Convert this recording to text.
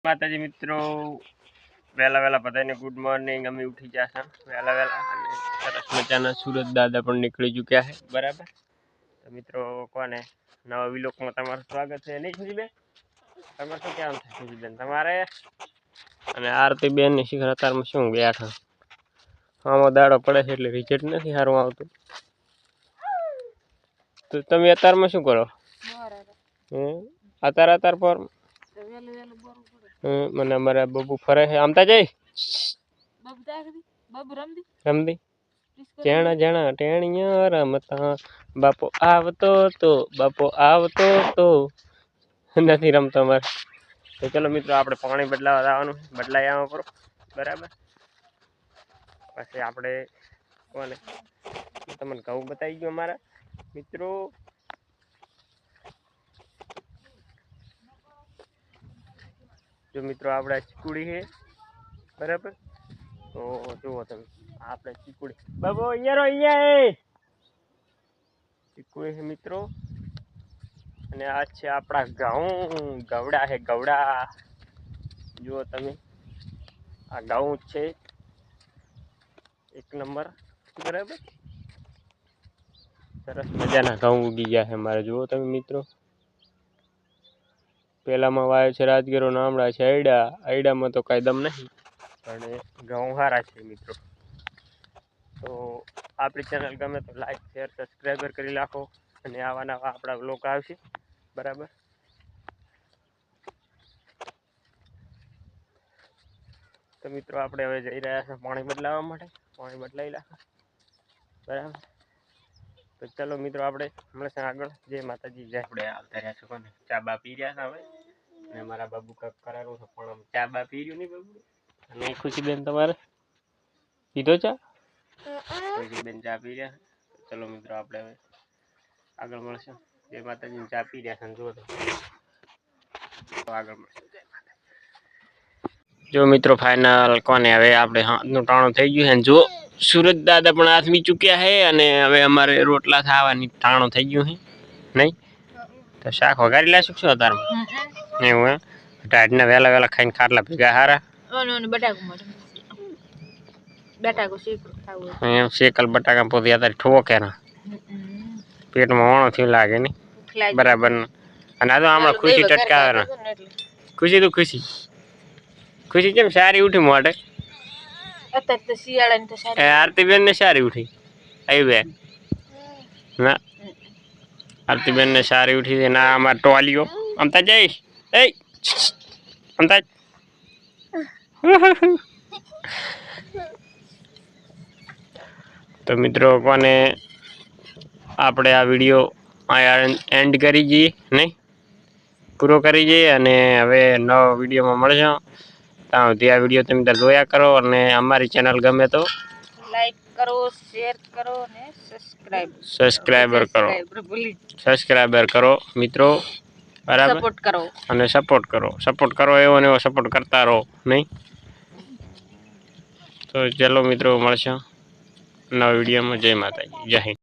માતાજી મિત્રો, વહેલા વહેલા બધાને ગુડ મોર્નિંગ. અમે ઉઠી ગયા છે વહેલા વહેલા અને સરસ મજાના સુરત દાદા પણ નીકળી ચૂક્યા છે. બરાબર તો મિત્રો, કોને નવા વિલોકમાં તમારું સ્વાગત છે. નહીં ખુશીબેન, તમારે શું કહેવાનું છે? ખુશીબેન તમારે અને આરતીબેન ની શિખર અત્યારમાં શું બેઠા, આમાં દાડો પડે છે એટલે રિઝલ્ટ નથી સારું આવતું. તો તમે અત્યારમાં શું કરો? અત્યાર પર મને અમારા બબુ ફરે છે. આમતા જઈ રમદી જણા જણા ટેણિયા રમતા, બાપો આવતો તો નથી રમતો અમારે. તો ચલો મિત્રો, આપણે પાણી બદલાવા જવાનું, બદલાઈ આવવા પડો. બરાબર, પછી આપણે કોને તમને ઘઉં બતાવી ગયું અમારા મિત્રો. જો મિત્રો, આપણે ચીકુડી છે. બરાબર, તો જુઓ તમે, આપણે ચીકુડી બાબો અહીંયા ચીકુડી છે મિત્રો. અને આ છે આપણા ઘઉં, ગવડા છે ગવડા. જુઓ તમે, આ ઘઉં છે એક નંબર. બરાબર, સરસ મજાના ઘઉં ઉગી ગયા છે મારે. જુઓ તમે મિત્રો, પેલામાં વાયો છે રાજગીરો, નામડા છે આયડા. આયડામાં તો કાંઈ દમ નહીં, પણ ઘઉં સારા છે મિત્રો. તો આપણી ચેનલ ગમે તો લાઈક શેર સબસ્ક્રાઈબર કરી નાખો. અને આવા નવા આપણા વ્લોગ આવશે. બરાબર, તો મિત્રો આપણે હવે જઈ રહ્યા છે પાણી બદલાવવા માટે. પાણી બદલાવી નાખો. બરાબર, તો ચલો મિત્રો, આપણે મળશે આગળ. જય માતાજી, જય. આપણે આવતા રહ્યા છો કોને ચા બા પી રહ્યા છે હવે. અને મારા બાબુ કંઈક કરારું છે, પણ ચા બા પી રહ્યું નહીં બાબુ. અને ખુશીબેન તમારે પીધો ચા? ખુશીબેન ચા પી રહ્યા. ચલો મિત્રો, આપણે હવે આગળ મળશે. જય માતાજી, ચા પી રહ્યા છે. જુઓ તો આગળ મળશે. જો મિત્રો, ફાઇનલ કોને હવે આપણે હાથનું ટાણું થઈ ગયું છે. જો સુરત દાદા પણ આથમી ચૂક્યા છે. અને હવે અમારે રોટલા ખાવાની ટાણું થઈ ગયું છે. નહીં તો શાક વઘારી લેશું શું અત્યારમાં? એવું હે, ટાઈટના વહેલા વહેલા ખાઈને ખાટલા ભેગા હારા. એમ શેકલ બટાકા પોતી અત્યારે ઠોકે ના પેટમાં વણો થયું લાગે નહીં. બરાબર ને. અને આ તો હમણાં ખુશી ટટકાવે. ખુશી તો ખુશી ખુશી કેમ સારી ઉઠી મોઢે? આરતીબેન ને સારી ઉઠી. આવી બેન ના, આરતીબેન ને સારી ઉઠી છે. ના અમારે ટોલીઓ અમતા જઈશ. અમતા તો મિત્રો, કોને આપણે આ વિડીયો એન્ડ કરી જઈએ, નહીં પૂરો કરી જઈએ. અને હવે નવો વિડીયોમાં મળશે. ત્યાં સુધી આ વિડીયો તમે જોયા કરો. અને અમારી ચેનલ ગમે તો લાઈક કરો, શેર કરો અને સબસ્ક્રાઈબર કરો મિત્રો. બરાબર, સપોર્ટ કરો અને સપોર્ટ કરો એવો ને એવો સપોર્ટ કરતા રહો. નહીં તો ચલો મિત્રો, મળશે નવા વિડીયોમાં. જય માતાજી, જય હિન્દ.